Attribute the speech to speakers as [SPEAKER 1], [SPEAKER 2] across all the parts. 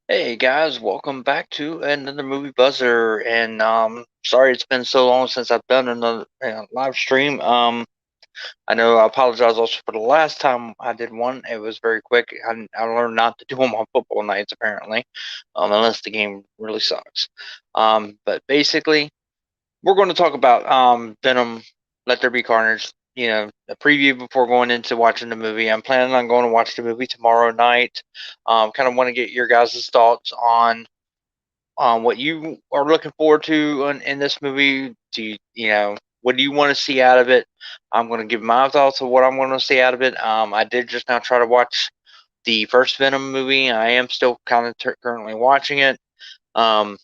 [SPEAKER 1] Hey guys, welcome back to another movie buzzer. And sorry it's been so long since I've done another live stream. I know I apologize also for the last time I did one. It was very quick. I learned not to do them on football nights apparently, unless the game really sucks. But basically, we're going to talk about Venom, Let There Be Carnage. A preview before going into watching the movie. I'm planning on going to watch the movie tomorrow night. Kind of want to get your guys' thoughts on what you are looking forward to in this movie. What do you want to see out of it? I'm going to give my thoughts of what I'm going to see out of it. I did just now try to watch the first Venom movie. I am still kind of currently watching it. Um,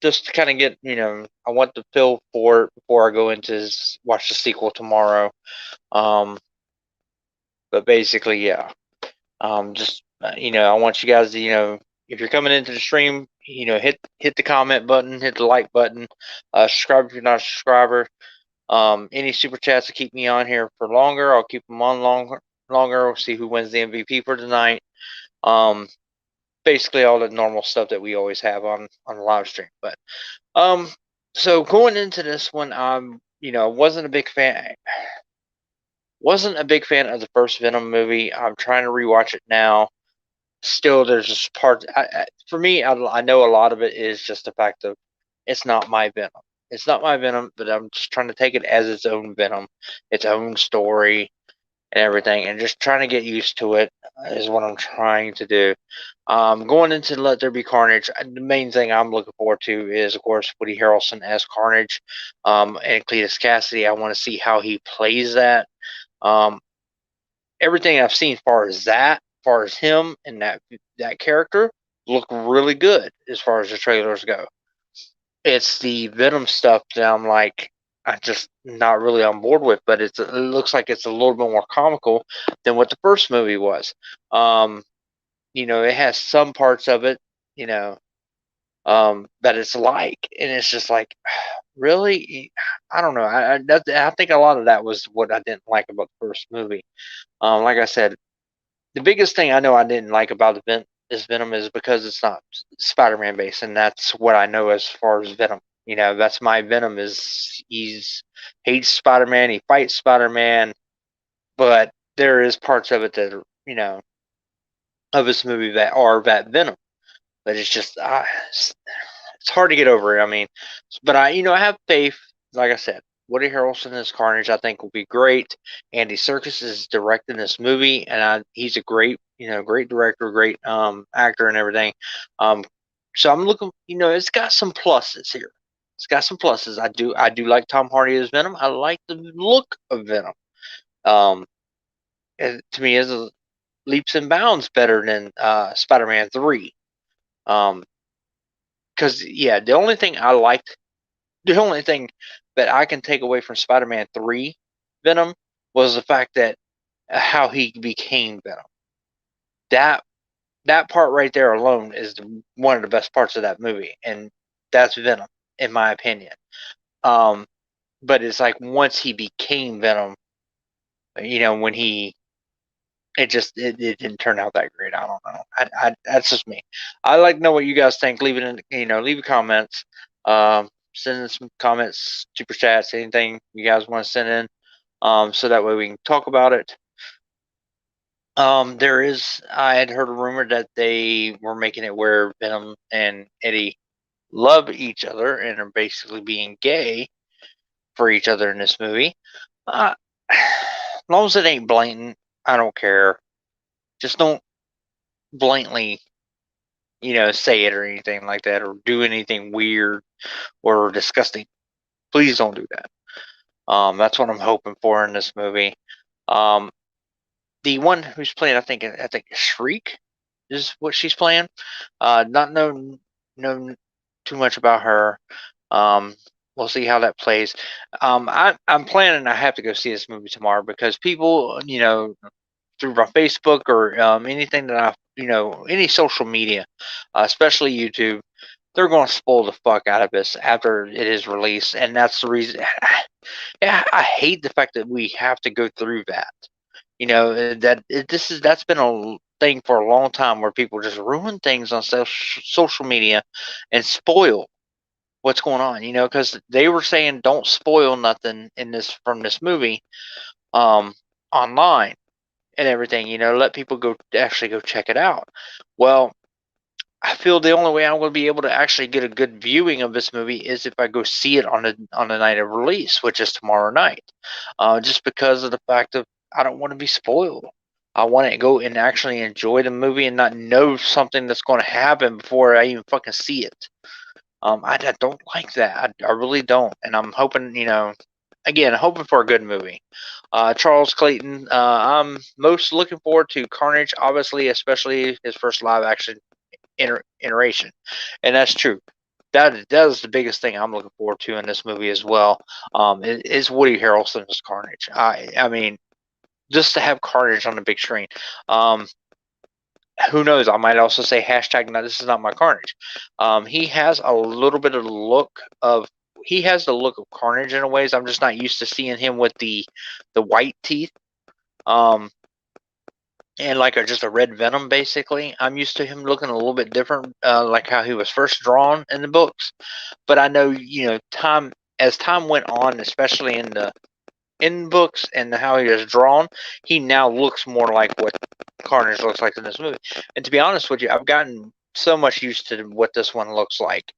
[SPEAKER 1] just to kind of get, I want the feel for it before I go into watch the sequel tomorrow. Um, but basically, yeah. Just I want you guys to, if you're coming into the stream, hit the comment button, hit the like button, subscribe if you're not a subscriber. Any super chats to keep me on here for longer, I'll keep them on longer. We'll see who wins the MVP for tonight. Um, Basically all the normal stuff that we always have on the live stream. But um, so going into this one, wasn't a big fan of the first Venom movie. I'm trying to rewatch it now. Still, there's just part for me. I know a lot of it is just the fact of it's not my Venom. It's not my Venom, but I'm just trying to take it as its own Venom, its own story and everything, and just trying to get used to it is what I'm trying to do. Going into Let There Be Carnage, the main thing I'm looking forward to is, of course, Woody Harrelson as Carnage, and Cletus Cassidy. I want to see how he plays that. Um, Everything I've seen far as him and that character, look really good as far as the trailers go. It's the Venom stuff that I'm just not really on board with, but it looks like it's a little bit more comical than what the first movie was. Um, it has some parts of it, you know, that it's like, and it's just like, really, I don't know. I think a lot of that was what I didn't like about the first movie. Like I said, the biggest thing I know I didn't like about this Venom is because it's not Spider-Man based, and that's what I know as far as Venom. That's my Venom is he's hates Spider-Man, he fights Spider-Man, but there is parts of it that are, of this movie that are that Venom. But it's just it's hard to get over it. I mean, but I have faith. Like I said, Woody Harrelson as Carnage, I think will be great. Andy Serkis is directing this movie, and he's a great, great director, great actor, and everything. Um, so I'm looking. It's got some pluses here. It's got some pluses. I do like Tom Hardy as Venom. I like the look of Venom. Um, to me, is leaps and bounds better than Spider-Man 3. Um, because yeah, the only thing that I can take away from Spider-Man 3 Venom was the fact that how he became Venom. That that part right there alone is one of the best parts of that movie, and that's Venom, in my opinion. Um, but it's like once he became Venom, when it didn't turn out that great. I don't know. That's just me. I like to know what you guys think. Leave it in, leave your comments. Send in some comments, super chats, anything you guys want to send in, so that way we can talk about it. I had heard a rumor that they were making it where Venom and Eddie love each other and are basically being gay for each other in this movie. As long as it ain't blatant, I don't care. Just don't blatantly, say it or anything like that, or do anything weird or disgusting. Please don't do that. That's what I'm hoping for in this movie. Um, the one who's playing, I think Shriek is what she's playing. Not know too much about her. Um, we'll see how that plays. I'm planning. I have to go see this movie tomorrow because people, through my Facebook or anything that any social media, especially YouTube, they're going to spoil the fuck out of this after it is released, and that's the reason. Yeah, I hate the fact that we have to go through that. That's been a thing for a long time where people just ruin things on social media and spoil what's going on. Because they were saying don't spoil nothing from this movie, online and everything. Let people actually go check it out. Well, I feel the only way I'm going to be able to actually get a good viewing of this movie is if I go see it on the night of release, which is tomorrow night. Just because of the fact of I don't want to be spoiled. I want to go and actually enjoy the movie and not know something that's going to happen before I even fucking see it. I don't like that. I really don't, and I'm hoping, again, hoping for a good movie. Charles Clayton, I'm most looking forward to Carnage, obviously, especially his first live action iteration, and that's true. That is the biggest thing I'm looking forward to in this movie as well. Is Woody Harrelson's Carnage. I mean, just to have Carnage on the big screen. Who knows? I might also say hashtag. No, this is not my Carnage. He has a little bit of the look of. He has the look of Carnage in a ways. I'm just not used to seeing him with the white teeth. And like just a red Venom, basically. I'm used to him looking a little bit different, like how he was first drawn in the books. But I know, as time went on, especially in books and how he is drawn, he now looks more like what Carnage looks like in this movie. And to be honest with you, I've gotten so much used to what this one looks like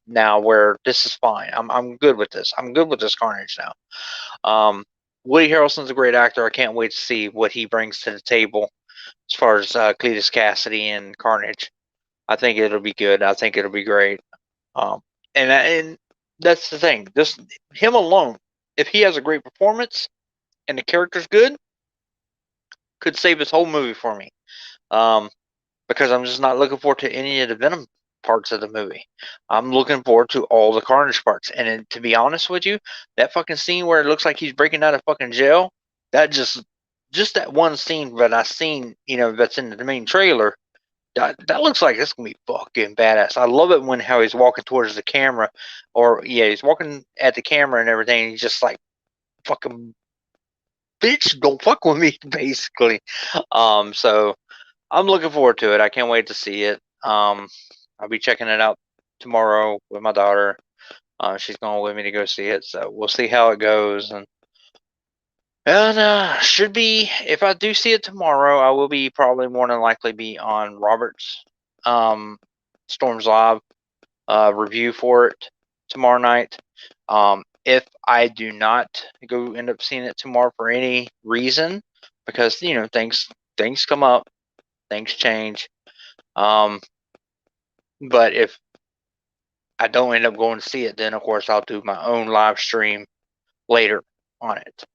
[SPEAKER 1] now, where this is fine. I'm good with this. I'm good with this Carnage now. Woody Harrelson's a great actor. I can't wait to see what he brings to the table as far as Cletus Cassidy and Carnage. I think it'll be good. I think it'll be great. And that's the thing. Just him alone, if he has a great performance and the character's good, could save this whole movie for me. Because I'm just not looking forward to any of the Venom parts of the movie. I'm looking forward to all the Carnage parts. And to be honest with you, that fucking scene where it looks like he's breaking out of fucking jail, that just that one scene that I seen, that's in the main trailer, that looks like it's gonna be fucking badass. I love it when how he's walking towards the camera, or yeah, he's walking at the camera and everything. And he's just like, fucking bitch, don't fuck with me, basically. So I'm looking forward to it. I can't wait to see it. I'll be checking it out tomorrow with my daughter. She's going with me to go see it, so we'll see how it goes. And should be, if I do see it tomorrow, I will be probably more than likely be on Robert's Storm's Live review for it tomorrow night. If I do not go end up seeing it tomorrow for any reason, because things come up, things change. But if I don't end up going to see it, then of course I'll do my own live stream later on it.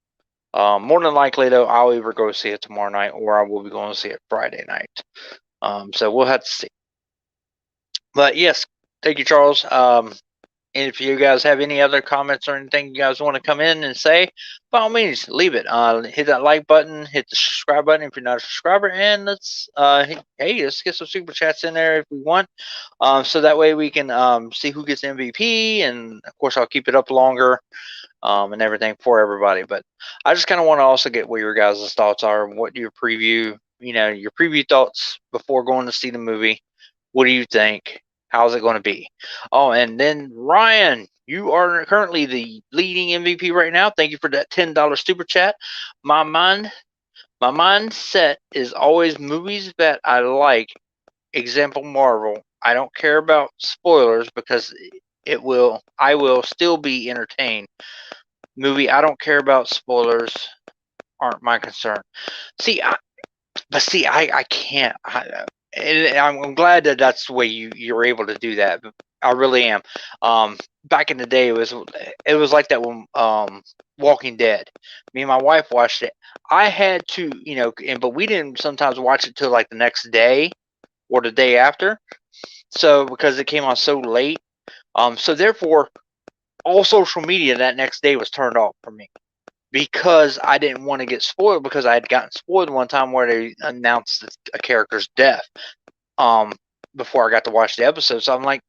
[SPEAKER 1] More than likely though, I'll either go see it tomorrow night or I will be going to see it Friday night. So we'll have to see. But yes, thank you, Charles. And if you guys have any other comments or anything you guys want to come in and say, by all means, leave it. Hit that like button, hit the subscribe button if you're not a subscriber, and let's let's get some super chats in there if we want. So that way we can see who gets MVP, and of course I'll keep it up longer and everything for everybody. But I just kind of want to also get what your guys' thoughts are, what your preview thoughts before going to see the movie. What do you think? How's it going to be? Oh, and then Ryan, you are currently the leading MVP right now. Thank you for that $10 super chat. My mindset is always movies that I like. Example, Marvel. I don't care about spoilers because I will still be entertained. Movie I don't care about spoilers aren't my concern. I can't. And I'm glad that that's the way you're able to do that. I really am. Back in the day, it was like that when Walking Dead. Me and my wife watched it. I had to, but we didn't sometimes watch it till like the next day or the day after. So because it came on so late, so therefore, all social media that next day was turned off for me, because I didn't want to get spoiled, because I had gotten spoiled one time where they announced a character's death before I got to watch the episode. So I'm like,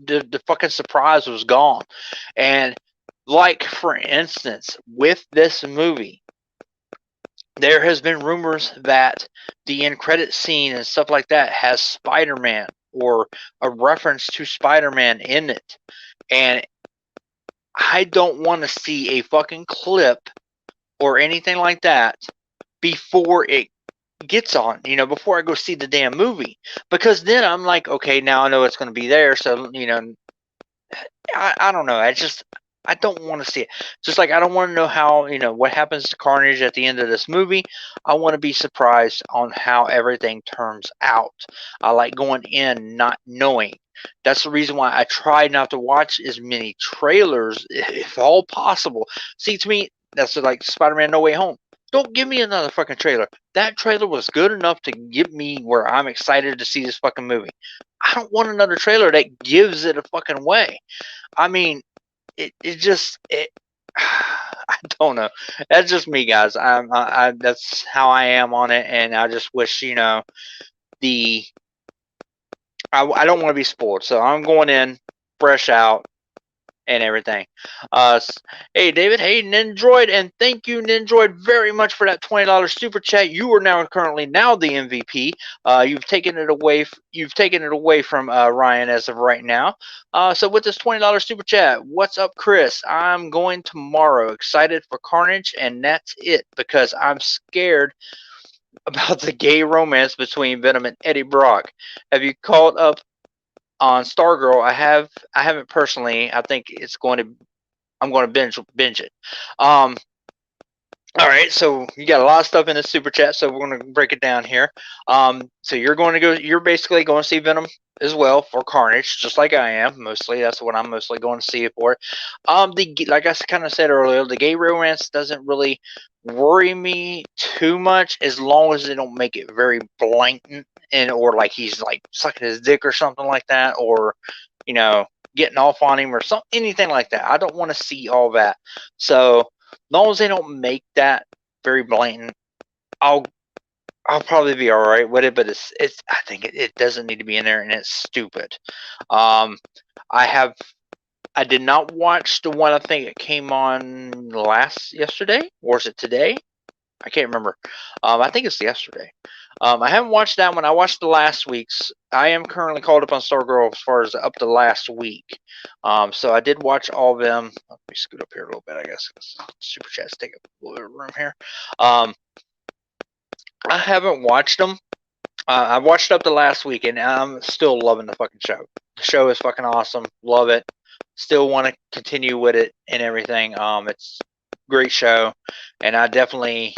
[SPEAKER 1] the fucking surprise was gone. And like, for instance, with this movie, there has been rumors that the end credit scene and stuff like that has Spider-Man or a reference to Spider-Man in it. And I don't want to see a fucking clip or anything like that before it gets on, before I go see the damn movie. Because then I'm like, okay, now I know it's going to be there. So, I don't know. I don't want to see it. Just like I don't want to know how, what happens to Carnage at the end of this movie. I want to be surprised on how everything turns out. I like going in not knowing. That's the reason why I try not to watch as many trailers, if all possible. See, to me, that's like Spider-Man No Way Home. Don't give me another fucking trailer. That trailer was good enough to get me where I'm excited to see this fucking movie. I don't want another trailer that gives it a fucking away. I mean, I don't know. That's just me, guys. That's how I am on it, and I just wish, the I don't want to be spoiled, so I'm going in fresh out and everything. Uh, hey, David. Hey, Nindroid, and thank you, Nindroid, very much for that $20 super chat. You are currently the MVP. You've taken it away. You've taken it away from Ryan as of right now. So with this $20 super chat, what's up, Chris? I'm going tomorrow. Excited for Carnage, and that's it because I'm scared about the gay romance between Venom and Eddie Brock. Have you caught up on Stargirl? I haven't personally. I think I'm going to binge it. All right, so you got a lot of stuff in the super chat, so we're going to break it down here. So you're basically going to see Venom as well for Carnage, just like I am. Mostly, that's what I'm mostly going to see it for. Like I kind of said earlier, the gay romance doesn't really worry me too much as long as they don't make it very blatant or like he's like sucking his dick or something like that, or getting off on him or something, anything like that. I don't want to see all that. So long as they don't make that very blatant, I'll probably be all right with it. But I think it doesn't need to be in there, and it's stupid. I did not watch the one I think it came on yesterday, or is it today? I can't remember. I think it's yesterday. I haven't watched that one. I watched the last week's. I am currently caught up on Stargirl as far as up to last week. So I did watch all of them. Let me scoot up here a little bit, I guess. Super Chat's taking up a little bit of room here. I haven't watched them. I watched up to last week, and I'm still loving the fucking show. The show is fucking awesome. Love it. Still want to continue with it and everything. It's a great show, and I definitely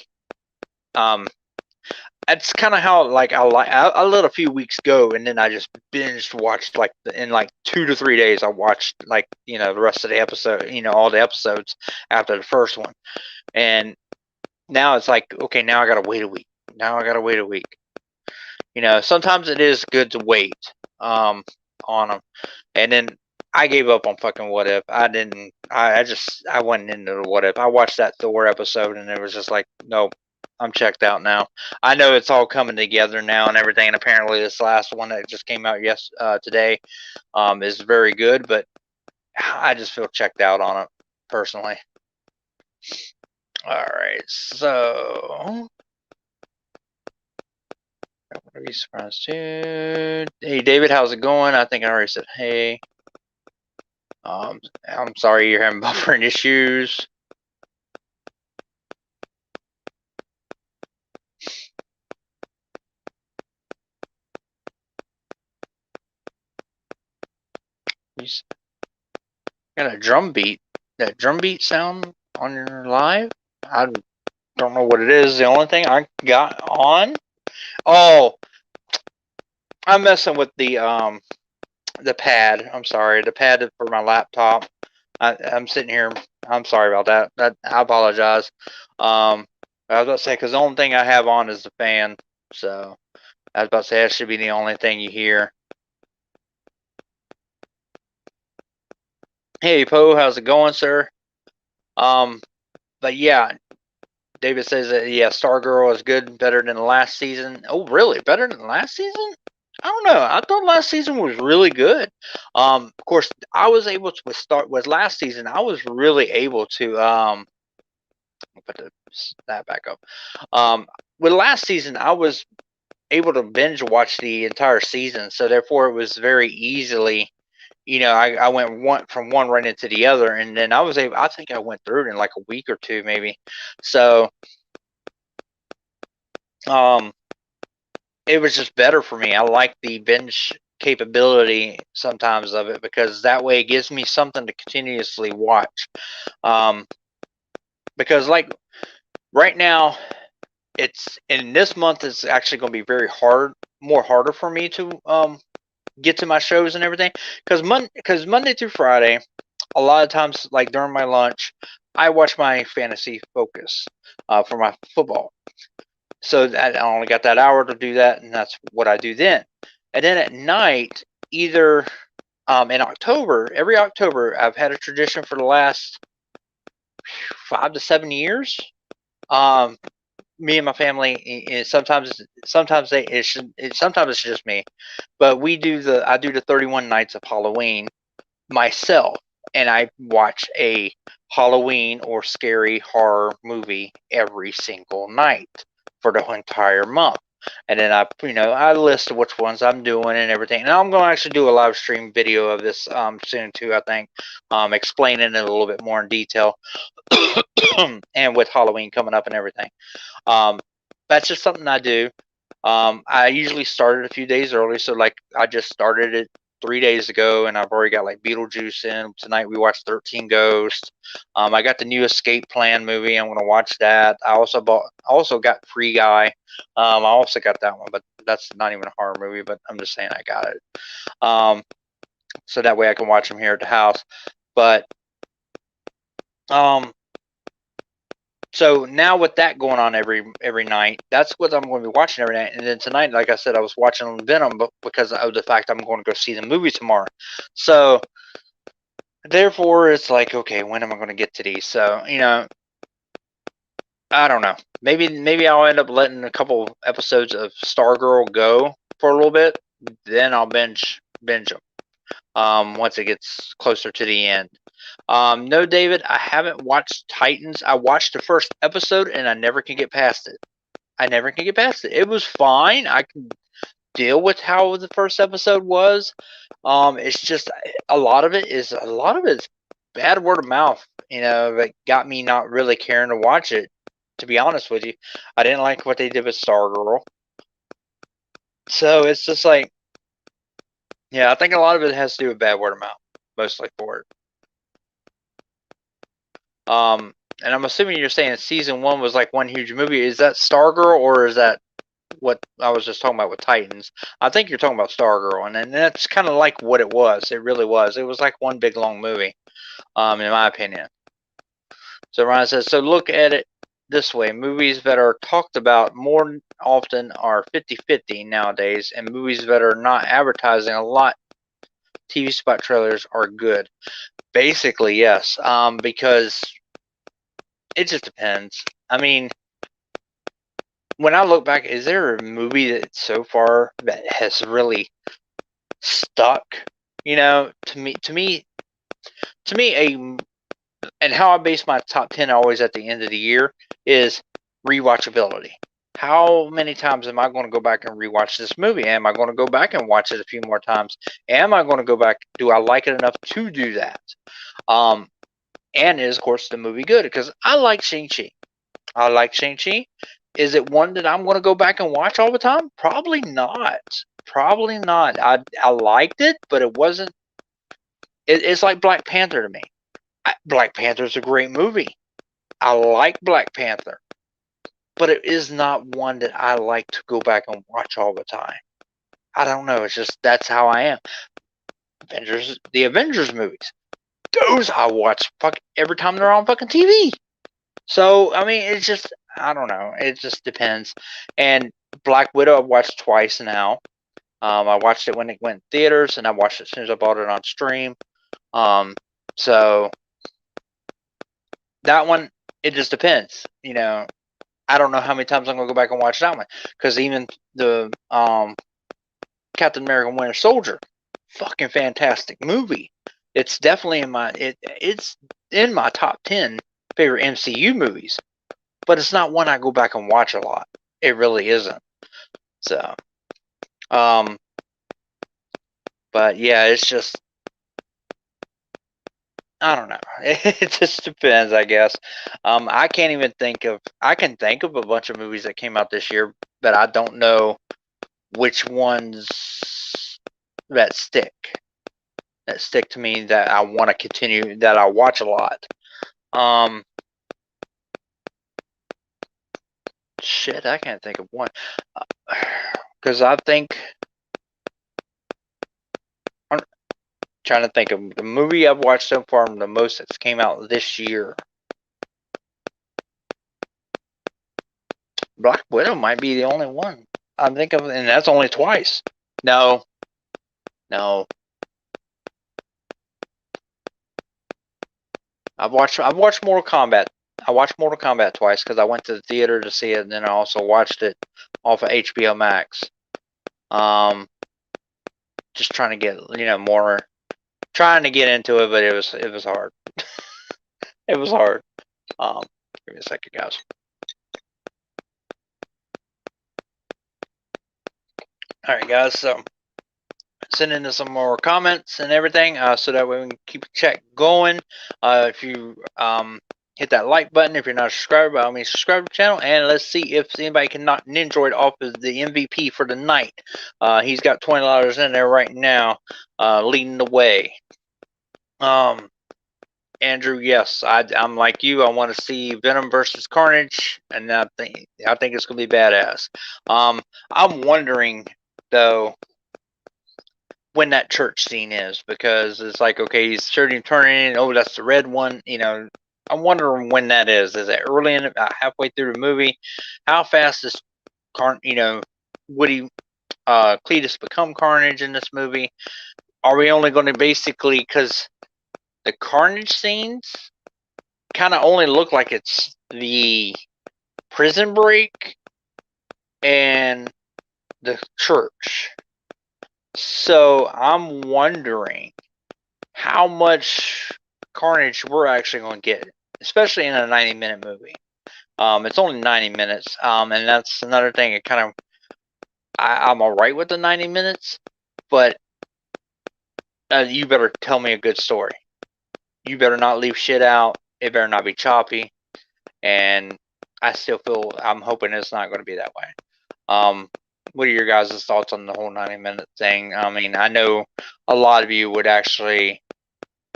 [SPEAKER 1] that's kind of how I let a few weeks go, and then I just binged watched in 2 to 3 days. I watched the rest of the episode, all the episodes after the first one, and now it's like, okay, now I gotta wait a week. Sometimes it is good to wait on them, and then I gave up on fucking What If. I didn't. I went into the What If. I watched that Thor episode, and it was just like, nope. I'm checked out now. I know it's all coming together now and everything, and apparently this last one that just came out today is very good, but I just feel checked out on it personally. All right, so I'm gonna be surprised too. Hey David, how's it going? I think I already said hey. I'm sorry you're having buffering issues. Got a drum beat. That drum beat sound on your live? I don't know what it is. The only thing I got on. Oh, I'm messing with the pad. I'm sorry, the pad for my laptop. I'm sitting here. I'm sorry about that. I apologize. I was about to say because the only thing I have on is the fan. So I was about to say that should be the only thing you hear. Hey Poe, how's it going, sir? But yeah, David says that Stargirl is good, better than the last season. Oh, really? Better than the last season? I don't know. I thought last season was really good. Of course, I was able to with last season. I was really able to put that back up. With last season, I was able to binge watch the entire season, so therefore it was very easily, I went from one right into the other, and then I think I went through it in like a week or two maybe. So it was just better for me. I like the binge capability sometimes of it, because that way it gives me something to continuously watch. Because like right now, it's in this month, it's actually going to be very harder for me to get to my shows and everything, because Monday through Friday, a lot of times, like during my lunch, I watch my fantasy focus for my football. So that I only got that hour to do that, and that's what I do then. And then at night, either in October, every October, I've had a tradition for the last 5 to 7 years. Me and my family, sometimes it's just me, but I do the 31 nights of Halloween myself, and I watch a Halloween or scary horror movie every single night for the entire month. And then I list which ones I'm doing and everything. And I'm going to actually do a live stream video of this soon too, I think, explaining it a little bit more in detail, and with Halloween coming up and everything. That's just something I do. I usually start it a few days early, so like I just started it 3 days ago, and I've already got like Beetlejuice in. Tonight we watched 13 Ghosts. I got the new Escape Plan movie. I'm gonna watch that. I also got Free Guy. I also got that one, but that's not even a horror movie. But I'm just saying I got it. So that way I can watch them here at the house. But so now with that going on every night, that's what I'm going to be watching every night. And then tonight, like I said, I was watching Venom, but because of the fact I'm going to go see the movie tomorrow. So therefore, it's like, okay, when am I going to get to these? So I don't know. Maybe I'll end up letting a couple episodes of Stargirl go for a little bit. Then I'll binge them. Once it gets closer to the end. No, David, I haven't watched Titans. I watched the first episode and I never can get past it. It was fine. I can deal with how the first episode was. It's just a lot of it is bad word of mouth. That got me not really caring to watch it. To be honest with you, I didn't like what they did with Stargirl. So it's just like, yeah, I think a lot of it has to do with bad word of mouth, mostly for it. And I'm assuming you're saying season 1 was like one huge movie. Is that Stargirl, or is that what I was just talking about with Titans? I think you're talking about Stargirl, and that's kind of like what it was. It really was. It was like one big long movie, in my opinion. So Ryan says, so look at it this way. Movies that are talked about more often are 50-50 nowadays, and movies that are not advertising a lot, TV spot trailers, are good. Basically, yes, because it just depends. I mean, when I look back, is there a movie that so far that has really stuck? To me, and how I base my top 10 always at the end of the year is rewatchability. How many times am I going to go back and rewatch this movie? Am I going to go back and watch it a few more times? Am I going to go back? Do I like it enough to do that? And is, of course, the movie good? Because I like Shang-Chi. Is it one that I'm going to go back and watch all the time? Probably not. I liked it, but it wasn't. It's like Black Panther to me. Black Panther's a great movie. I like Black Panther, but it is not one that I like to go back and watch all the time. I don't know. It's just that's how I am. The Avengers movies, those I watch every time they're on fucking TV. So I mean, it's just, I don't know. It just depends. And Black Widow, I've watched twice now. I watched it when it went in theaters, and I watched it as soon as I bought it on stream. So that one, it just depends. I don't know how many times I'm gonna go back and watch that one, because even the Captain America Winter Soldier, fucking fantastic movie. It's definitely it's in my top 10 favorite MCU movies. but it's not one I go back and watch a lot. It really isn't. So, but yeah, it's just, I don't know. It just depends, I guess. I can't even I can think of a bunch of movies that came out this year, but I don't know which ones that stick. That stick to me, that I want to continue, that I watch a lot. Shit, I can't think of one. Because I think, I'm trying to think of the movie I've watched so far the most that's came out this year. Black Widow might be the only one I'm thinking of, and that's only twice. No. I've watched Mortal Kombat. I watched Mortal Kombat twice because I went to the theater to see it, and then I also watched it off of HBO Max. Just trying to get more, trying to get into it, but it was hard. It was hard. Give me a second, guys. All right, guys. So send in some more comments and everything, so that way we can keep the chat going. If you hit that like button, if you're not a subscriber, by all means subscribe to the channel, and let's see if anybody can knock Nindroid off as the MVP for the night. He's got $20 in there right now, leading the way. Andrew, yes, I'm like you. I want to see Venom versus Carnage, and I think it's gonna be badass. I'm wondering though when that church scene is, because it's like, okay, he's turning, oh, that's the red one. I'm wondering when that is. Is it early in halfway through the movie? How fast is Woody Cletus become Carnage in this movie? Are we only going to basically, because the Carnage scenes kind of only look like it's the prison break and the church. So I'm wondering how much Carnage we're actually going to get, especially in a 90-minute movie. It's only 90 minutes, and that's another thing. It kind of, I'm alright with the 90 minutes, but you better tell me a good story. You better not leave shit out. It better not be choppy. And I'm hoping it's not going to be that way. What are your guys' thoughts on the whole 90-minute thing? I mean, I know a lot of you would actually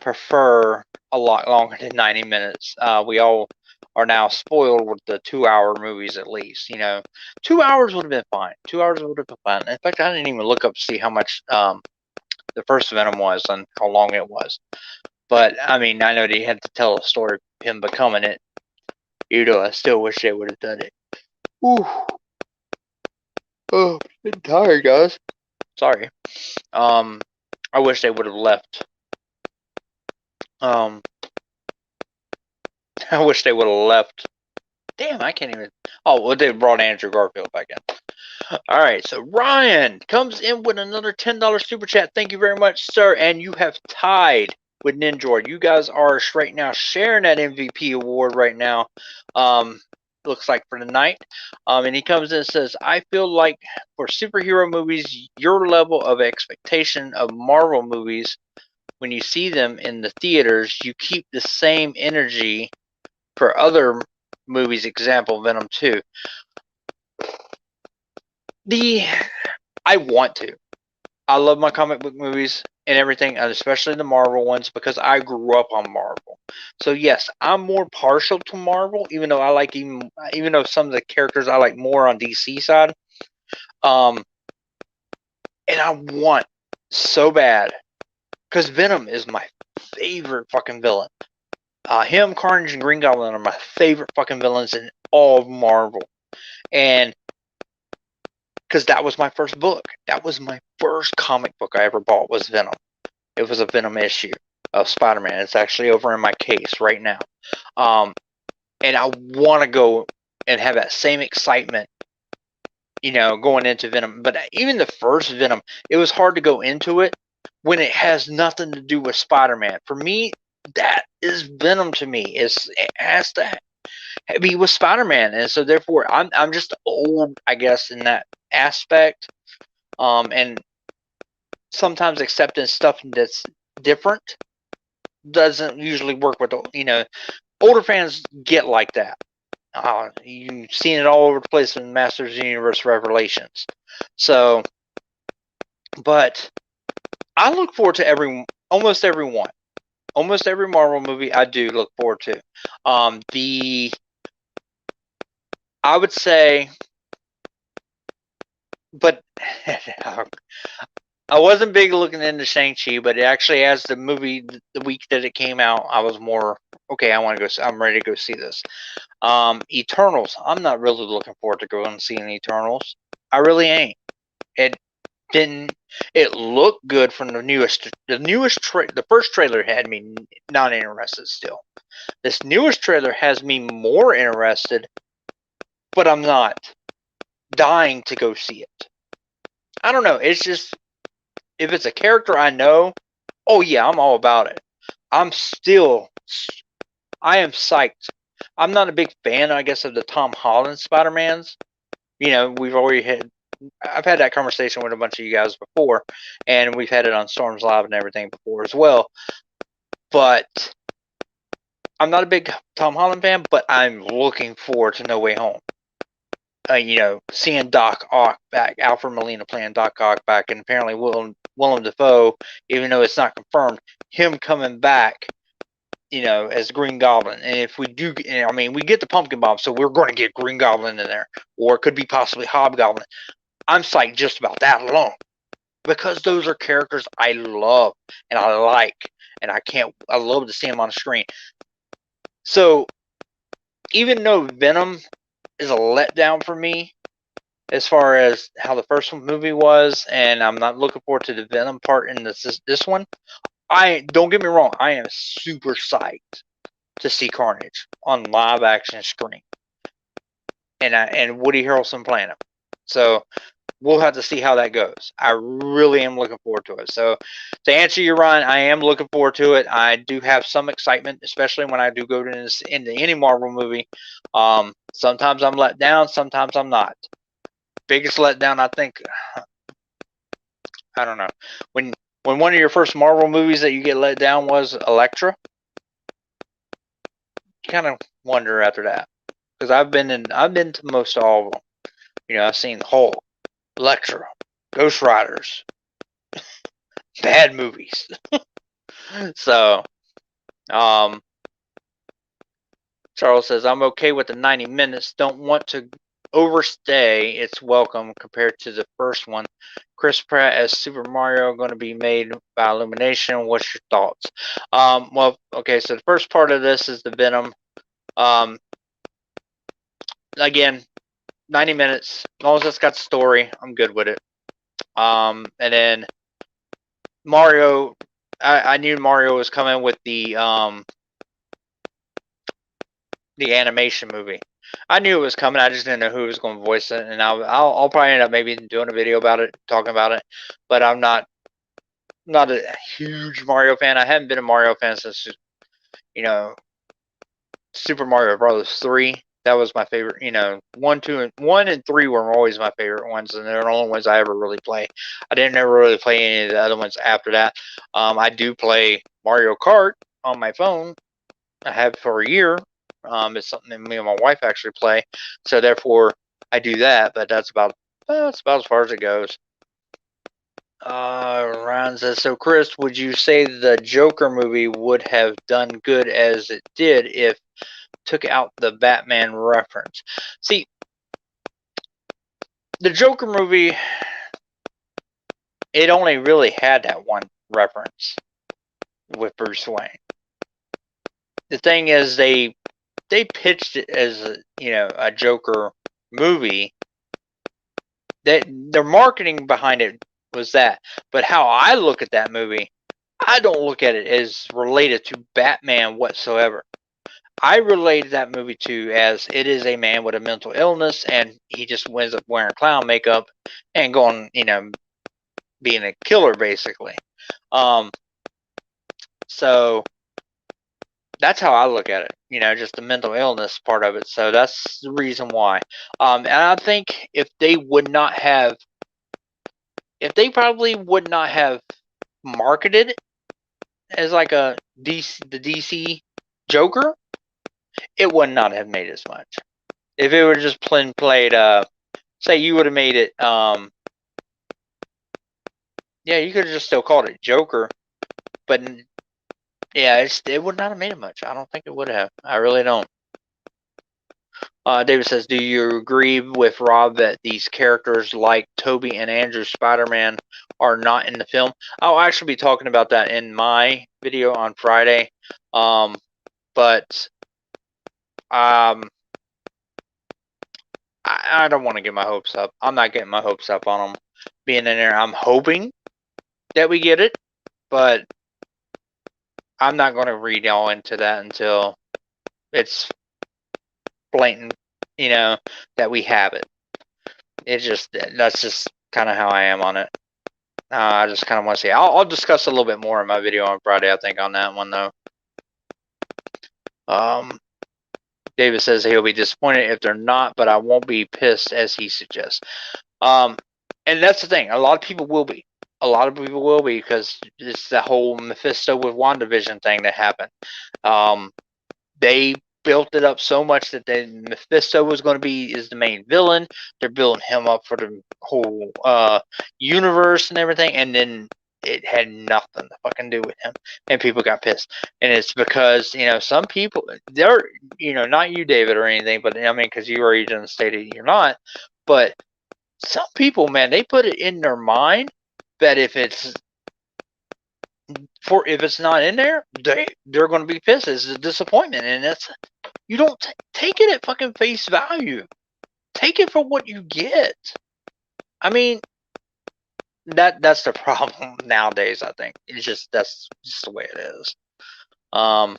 [SPEAKER 1] prefer a lot longer than 90 minutes. We all are now spoiled with the 2-hour movies, at least. 2 hours would have been fine. 2 hours would have been fine. In fact, I didn't even look up to see how much the first Venom was and how long it was. But, I mean, I know they had to tell a story of him becoming it. I still wish they would have done it. Ooh. Oh, I'm tired, guys. Sorry. I wish they would have left. I wish they would have left. Damn, I can't even. Oh, well, they brought Andrew Garfield back in. All right, so Ryan comes in with another $10 super chat. Thank you very much, sir. And you have tied with Ninjord. You guys are right now sharing that MVP award right now. Looks like for the night. And he comes in and says, I feel like for superhero movies, your level of expectation of Marvel movies, when you see them in the theaters, you keep the same energy for other movies, example, Venom 2. I want to. I love my comic book movies and everything, and especially the Marvel ones, because I grew up on Marvel. So yes, I'm more partial to Marvel, even though I like even though some of the characters I like more on DC side. And I want so bad, because Venom is my favorite fucking villain. Him, Carnage, and Green Goblin are my favorite fucking villains in all of Marvel. And because that was my first book. That was my first comic book I ever bought, was Venom. It was a Venom issue of Spider-Man. It's actually over in my case right now. And I want to go and have that same excitement, going into Venom. But even the first Venom, it was hard to go into it when it has nothing to do with Spider-Man. For me, that is Venom to me. It has to heavy with Spider-Man, and so therefore I'm just old, I guess, in that aspect. And sometimes accepting stuff that's different doesn't usually work with older fans get like that. You've seen it all over the place in Masters of the Universe Revelations. So, but I look forward to almost every one. Almost every Marvel movie I do look forward to. I would say, but I wasn't big looking into Shang-Chi, but actually, as the movie, the week that it came out, I was more, okay, I want to go, I'm ready to go see this. Eternals, I'm not really looking forward to going and seeing Eternals. I really ain't. It didn't, it looked good from the first trailer had me not interested still. This newest trailer has me more interested, but I'm not dying to go see it. I don't know, it's just, if it's a character I know, oh yeah, I'm all about it. I am psyched. I'm not a big fan, I guess, of the Tom Holland Spider-Mans. I've had that conversation with a bunch of you guys before, and we've had it on Storms Live and everything before as well. But I'm not a big Tom Holland fan, but I'm looking forward to No Way Home. Seeing Doc Ock back, Alfred Molina playing Doc Ock back, and apparently Willem Dafoe, even though it's not confirmed, him coming back, as Green Goblin. And if we do, we get the Pumpkin Bomb, so we're going to get Green Goblin in there, or it could be possibly Hobgoblin. I'm psyched just about that alone, because those are characters I love and I like, and I love to see them on the screen. So, even though Venom is a letdown for me as far as how the first movie was, and I'm not looking forward to the Venom part in this one, don't get me wrong, I am super psyched to see Carnage on live action screen, and Woody Harrelson playing him. So we'll have to see how that goes. I really am looking forward to it. So to answer you, Ryan, I am looking forward to it. I do have some excitement, especially when I do go into any Marvel movie. Sometimes I'm let down, sometimes I'm not. Biggest letdown, I think, I don't know, when one of your first Marvel movies that you get let down was Elektra. You kind of wonder after that, because I've been to most all of them. I've seen Hulk, Elektra, Ghost Riders, bad movies. So, Charles says, I'm okay with the 90 minutes. Don't want to overstay its welcome compared to the first one. Chris Pratt as Super Mario going to be made by Illumination. What's your thoughts? Well, okay, so the first part of this is the Venom. Again, 90 minutes. As long as it's got the story, I'm good with it. And then Mario, I knew Mario was coming with the animation movie. I knew it was coming. I just didn't know who was going to voice it, and I'll probably end up maybe doing a video about it, talking about it. But I'm not a huge Mario fan. I haven't been a Mario fan since Super Mario Bros. 3. That was my favorite. 1 and 3 were always my favorite ones, and they're the only ones I ever really play. I didn't ever really play any of the other ones after that. I do play Mario Kart on my phone. I have for a year. It's something that me and my wife actually play, so therefore I do that. But that's about as far as it goes. Ryan says, so Chris, would you say the Joker movie would have done good as it did if took out the Batman reference? See, the Joker movie, it only really had that one reference with Bruce Wayne. The thing is, they pitched it as a Joker movie. Their marketing behind it was that. But how I look at that movie, I don't look at it as related to Batman whatsoever. I relate that movie to as it is a man with a mental illness, and he just ends up wearing clown makeup and going, being a killer basically. So That's how I look at it. Just the mental illness part of it. So that's the reason why. And I think if they probably would not have marketed it as like the DC Joker, it would not have made as much. If it would just played, say you would have made it, yeah, you could have just still called it Joker, but yeah, it would not have made it much. I don't think it would have. I really don't. David says, do you agree with Rob that these characters like Toby and Andrew Spider-Man are not in the film? I'll actually be talking about that in my video on Friday. But I don't want to get my hopes up. I'm not getting my hopes up on them being in there. I'm hoping that we get it, but I'm not going to read all into that until it's blatant, that we have it. That's just kind of how I am on it. I just kind of want to see. I'll discuss a little bit more in my video on Friday, I think, on that one, though. David says he'll be disappointed if they're not, but I won't be pissed as he suggests. And that's the thing. A lot of people will be. A lot of people will be because it's the whole Mephisto with WandaVision thing that happened. They built it up so much that Mephisto was going to be is the main villain. They're building him up for the whole universe and everything, and then it had nothing to fucking do with him, and people got pissed. And it's because some people, they're not you, David, or anything, but I mean because you already done stated you're not, but some people, man, they put it in their mind that if it's not in there, they're going to be pissed. It's a disappointment, and you don't take it at fucking face value. Take it for what you get. I mean, that's the problem nowadays. I think that's just the way it is. But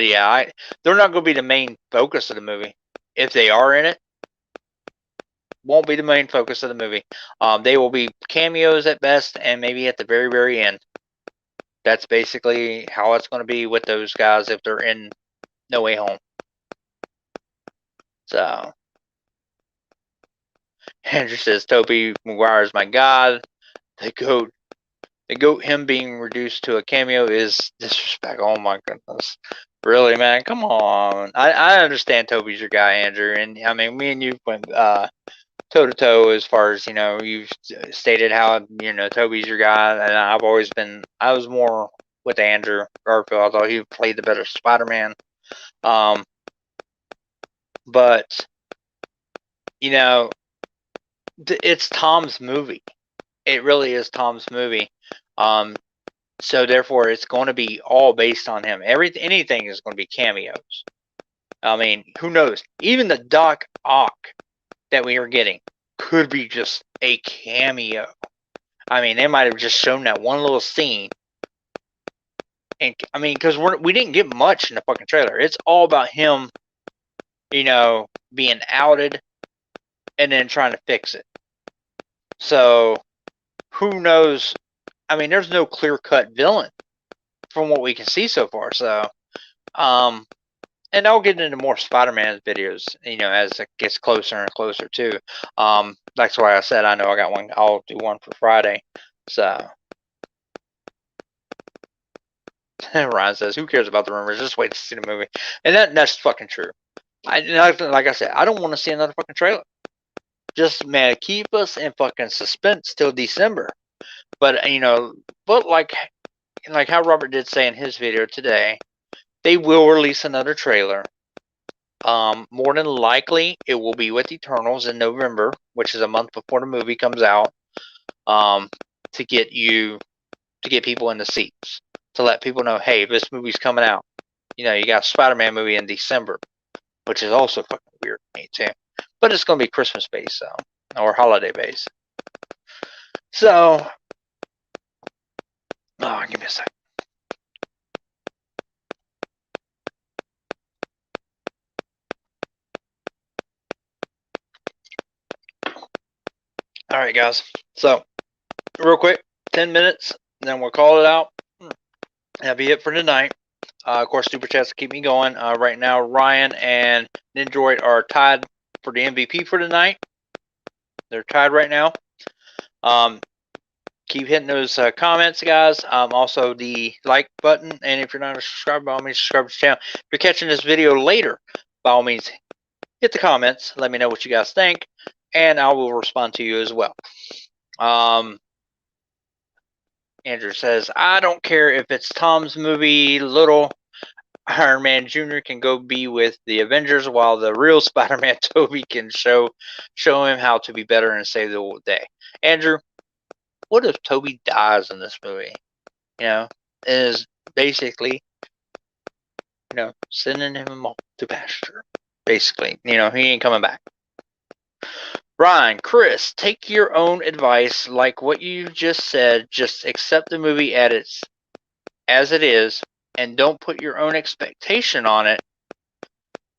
[SPEAKER 1] yeah, they're not going to be the main focus of the movie. If they are in it, won't be the main focus of the movie. They will be cameos at best, and maybe at the very, very end. That's basically how it's going to be with those guys if they're in No Way Home. So, Andrew says, Tobey Maguire is my god. The goat, him being reduced to a cameo is disrespect. Oh my goodness. Really, man? Come on. I understand Toby's your guy, Andrew. And, I mean, me and you went toe-to-toe as far as, you've stated how, Toby's your guy. And I was more with Andrew Garfield. I thought he played the better Spider-Man. But, it's Tom's movie. It really is Tom's movie. So therefore, it's going to be all based on him. Anything is going to be cameos. I mean, who knows? Even the Doc Ock that we are getting could be just a cameo. I mean, they might have just shown that one little scene. And I mean, because we didn't get much in the fucking trailer. It's all about him, being outed and then trying to fix it. So, who knows? I mean, there's no clear-cut villain from what we can see so far. So, and I'll get into more Spider-Man videos, as it gets closer and closer too. That's why I said I know I got one. I'll do one for Friday. So, Ryan says, "Who cares about the rumors? Just wait to see the movie." And that's fucking true. Like I said, I don't want to see another fucking trailer. Just, man, keep us in fucking suspense till December. But but like how Robert did say in his video today, they will release another trailer. More than likely, it will be with Eternals in November, which is a month before the movie comes out. To get people in the seats, to let people know, hey, this movie's coming out. You got a Spider-Man movie in December, which is also fucking weird to me too. But it's going to be Christmas based, or holiday based. So, give me a sec. All right, guys. So, real quick, 10 minutes, and then we'll call it out. That'll be it for tonight. Of course, super chats keep me going. Right now, Ryan and Nindroid are tied for the MVP for tonight. They're tied right now. Keep hitting those comments, guys. Also, the like button. And if you're not a subscriber, by all means, subscribe to the channel. If you're catching this video later, by all means, hit the comments. Let me know what you guys think. And I will respond to you as well. Andrew says, I don't care if it's Tom's movie, Little Iron Man Jr. can go be with the Avengers while the real Spider-Man Tobey can show him how to be better and save the day. Andrew, what if Tobey dies in this movie? You know, is basically, sending him off to pasture. Basically, he ain't coming back. Ryan, Chris, take your own advice, like what you just said. Just accept the movie as it is, and don't put your own expectation on it.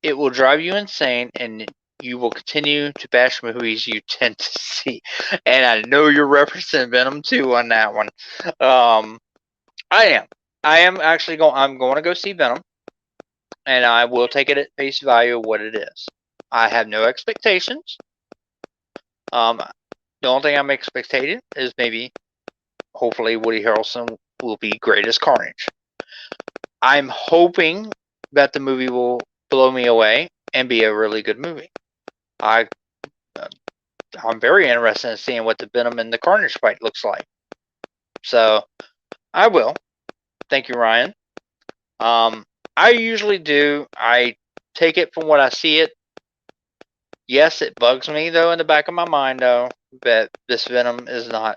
[SPEAKER 1] It will drive you insane, and you will continue to bash movies you tend to see. And I know you're referencing Venom 2 on that one. I am actually going. I'm going to go see Venom, and I will take it at face value of what it is. I have no expectations. The only thing I'm expecting is maybe, hopefully, Woody Harrelson will be great as Carnage. I'm hoping that the movie will blow me away and be a really good movie. I'm very interested in seeing what the Venom and the Carnage fight looks like. So, I will. Thank you, Ryan. I usually do. I take it from what I see it. Yes, it bugs me, though, in the back of my mind, though, that this Venom is not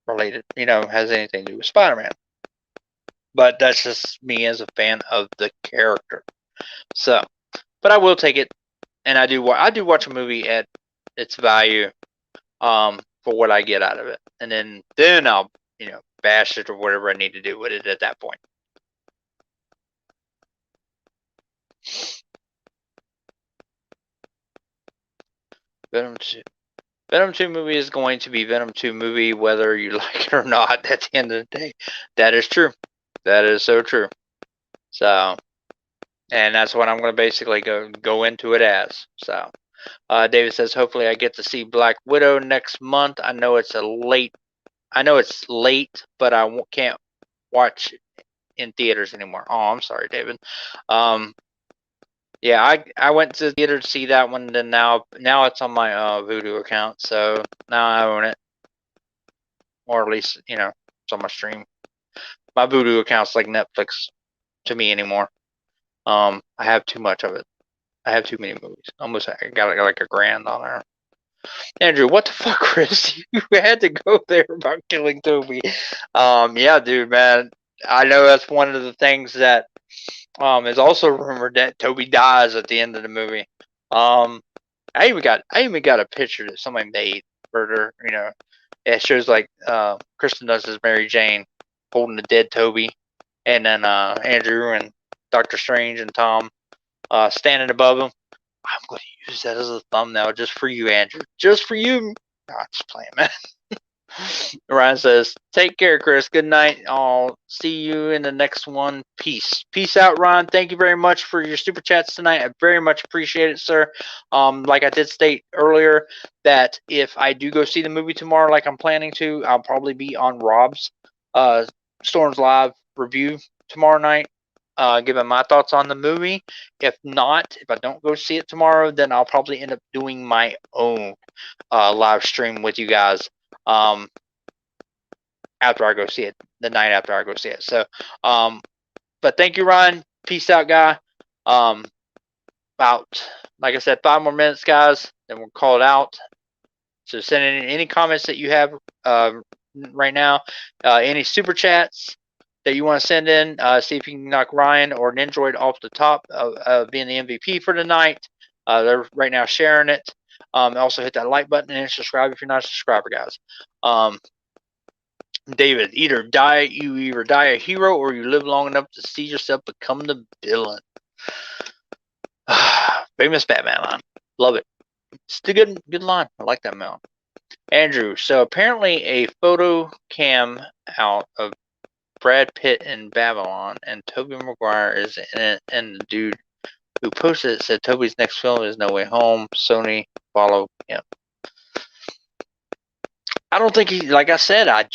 [SPEAKER 1] related, has anything to do with Spider-Man. But that's just me as a fan of the character. So, but I will take it, and I do watch a movie at its value, for what I get out of it, and then I'll bash it or whatever I need to do with it at that point. Venom 2 movie is going to be Venom 2 movie, whether you like it or not. At the end of the day, that is true. That is so true. So, and that's what I'm going to basically go into it as. So, David says, hopefully I get to see Black Widow next month. I know it's late, but I can't watch it in theaters anymore. Oh, I'm sorry, David. Yeah, I went to the theater to see that one, and now it's on my Vudu account, so now I own it, or at least it's on my stream. My Vudu account's like Netflix to me anymore. I have too much of it. I have too many movies. Almost, I got like $1,000 on there. Andrew, what the fuck, Chris? You had to go there about killing Tobey. Yeah, dude, man. I know that's one of the things that is also rumored that Tobey dies at the end of the movie. I even got a picture that somebody made for her. It shows like Kristen Dunst as Mary Jane holding the dead Tobey, and then Andrew and Doctor Strange and Tom standing above him. I'm going to use that as a thumbnail just for you, Andrew. Just for you. Nah, just playing, man. Ryan says, take care, Chris. Good night. I'll see you in the next one. Peace. Peace out, Ron. Thank you very much for your super chats tonight. I very much appreciate it, sir. Like I did state earlier, that if I do go see the movie tomorrow like I'm planning to, I'll probably be on Rob's Storms Live review tomorrow night, giving my thoughts on the movie. If I don't go see it tomorrow, then I'll probably end up doing my own live stream with you guys after I go see it, the night after I go see it. So, but thank you, Ryan. Peace out, guy. About, like I said, 5 more minutes, guys, then we'll call it out. So send in any comments that you have right now, any super chats that you want to send in. See if you can knock Ryan or Nindroid off the top of being the MVP for tonight. They're right now sharing it. Also hit that like button and subscribe if you're not a subscriber, guys. David, you either die a hero or you live long enough to see yourself become the villain. Famous Batman line. Love it. It's a good line. I like that man. Andrew, so apparently a photo cam out of Brad Pitt in Babylon, and Tobey Maguire is in it, and the dude who posted it said Tobey's next film is No Way Home. Sony follow him. I don't think he, like I said, I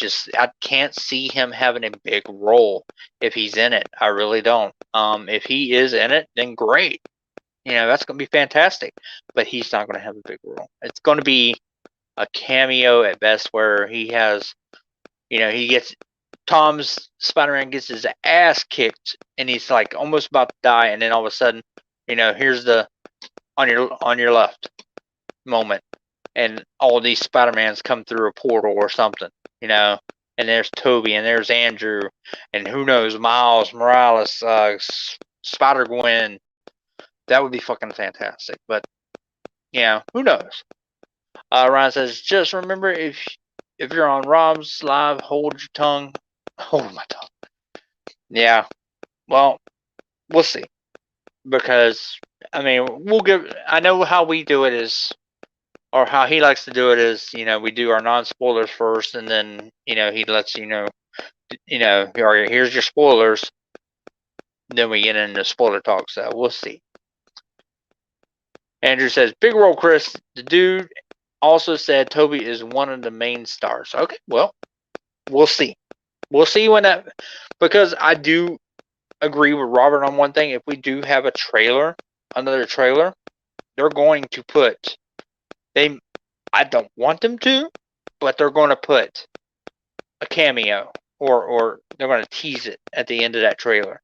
[SPEAKER 1] can't see him having a big role if he's in it. I really don't. If he is in it, then great. That's going to be fantastic. But he's not going to have a big role. It's going to be a cameo at best where he has, he gets, Tom's Spider-Man gets his ass kicked and he's like almost about to die. And then all of a sudden, here's the on your left moment. And all these Spider-Mans come through a portal or something, and there's Tobey and there's Andrew and who knows, Miles Morales, Spider-Gwen. That would be fucking fantastic. But who knows? Ryan says, just remember if you're on Rob's live, hold your tongue. Hold my tongue. Yeah. Well, we'll see. Because I know how we do it is, or how he likes to do it is, we do our non-spoilers first, and then, he lets all right, here's your spoilers. Then we get into spoiler talk, so we'll see. Andrew says, big role, Chris. The dude also said Tobey is one of the main stars. Okay, well, we'll see. We'll see when that, because I do agree with Robert on one thing. If we do have another trailer, they're going to put, I don't want them to, but they're going to put a cameo, or they're going to tease it at the end of that trailer,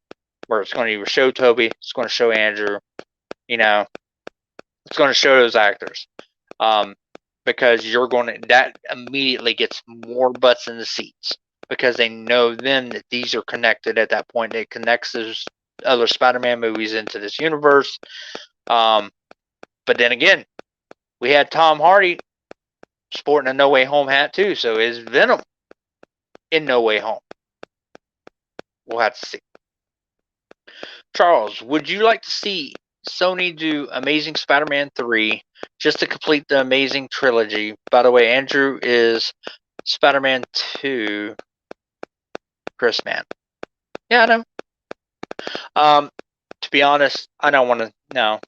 [SPEAKER 1] where it's going to either show Tobey, it's going to show Andrew, it's going to show those actors, because that immediately gets more butts in the seats, because they know then that these are connected at that point. It connects those other Spider-Man movies into this universe. But then again, we had Tom Hardy sporting a No Way Home hat too. So is Venom in No Way Home? We'll have to see. Charles, would you like to see Sony do Amazing Spider-Man 3 just to complete the Amazing trilogy? By the way, Andrew is Spider-Man 2 Chris Man. Yeah, I know. To be honest, I don't want to. No,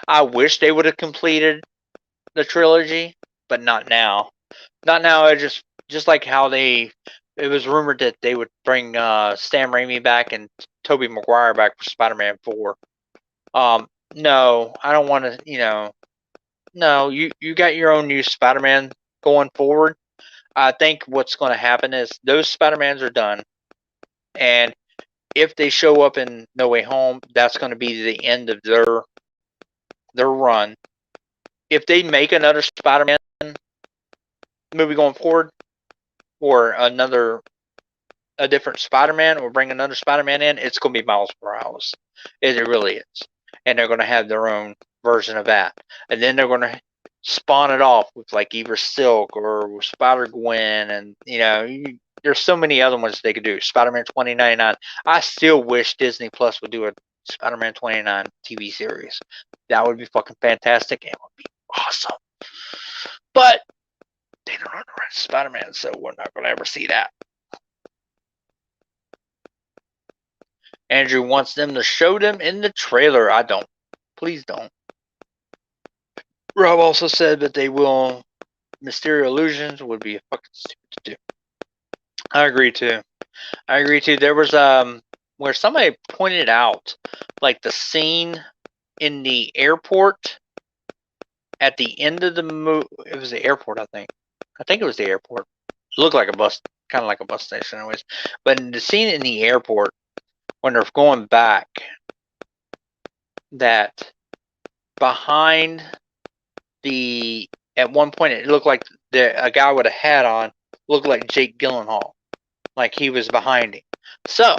[SPEAKER 1] I wish they would have completed the trilogy, but not now. Not now. I just like how it was rumored that they would bring Sam Raimi back and Tobey Maguire back for Spider-Man 4. No, I don't want to. No, you got your own new Spider-Man going forward. I think what's going to happen is those Spider-Mans are done, and if they show up in No Way Home, that's going to be the end of their run. If they make another Spider-Man movie going forward, or a different Spider-Man, or bring another Spider-Man in, it's going to be Miles Morales. It really is. And they're going to have their own version of that. And then they're going to spawn it off with like either Silk or Spider-Gwen, and there's so many other ones they could do. Spider-Man 2099. I still wish Disney Plus would do a Spider-Man 29 TV series. That would be fucking fantastic. It would be awesome. But they don't own the rights to Spider-Man, so we're not going to ever see that. Andrew wants them to show them in the trailer. I don't. Please don't. Rob also said that they will. Mysterio Illusions would be fucking stupid to do. I agree too. There was where somebody pointed out, like, the scene in the airport at the end of the movie. It was the airport, I think. I think it was the airport. It looked like a bus, kind of like a bus station, anyways. But in the scene in the airport, when they're going back, that behind at one point it looked like a guy with a hat on looked like Jake Gyllenhaal, like he was behind him. So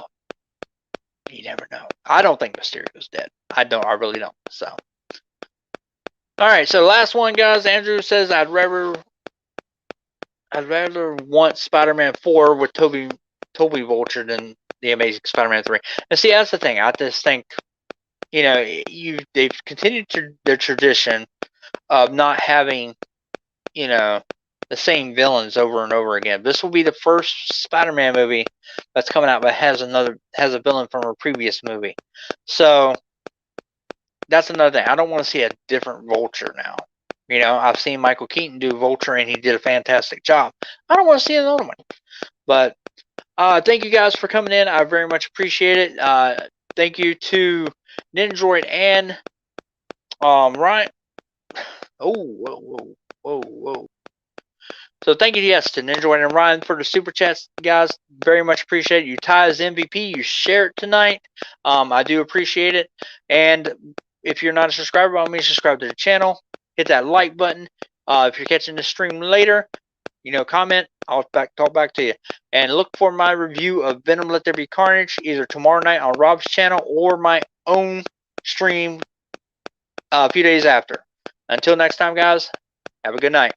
[SPEAKER 1] you never know. I don't think Mysterio's dead. I really don't. So, all right. So last one, guys. Andrew says I'd rather want Spider-Man 4 with Toby Vulture than the Amazing Spider-Man 3. And see, that's the thing. I just think, they've continued their tradition of not having, the same villains over and over again. This will be the first Spider-Man movie that's coming out that has a villain from a previous movie. So that's another thing. I don't want to see a different Vulture now. You know, I've seen Michael Keaton do Vulture and he did a fantastic job. I don't want to see another one. But thank you guys for coming in. I very much appreciate it. Thank you to Ninjroid and Ryan. Oh, whoa. So thank you, yes, to Ninjroid and Ryan for the super chats, guys. Very much appreciate it. You tie as MVP. You share it tonight. I do appreciate it. And if you're not a subscriber, by all means, subscribe to the channel. Hit that like button. If you're catching the stream later, you know, comment. I'll talk back to you. And look for my review of Venom Let There Be Carnage either tomorrow night on Rob's channel or my own stream a few days after. Until next time, guys, have a good night.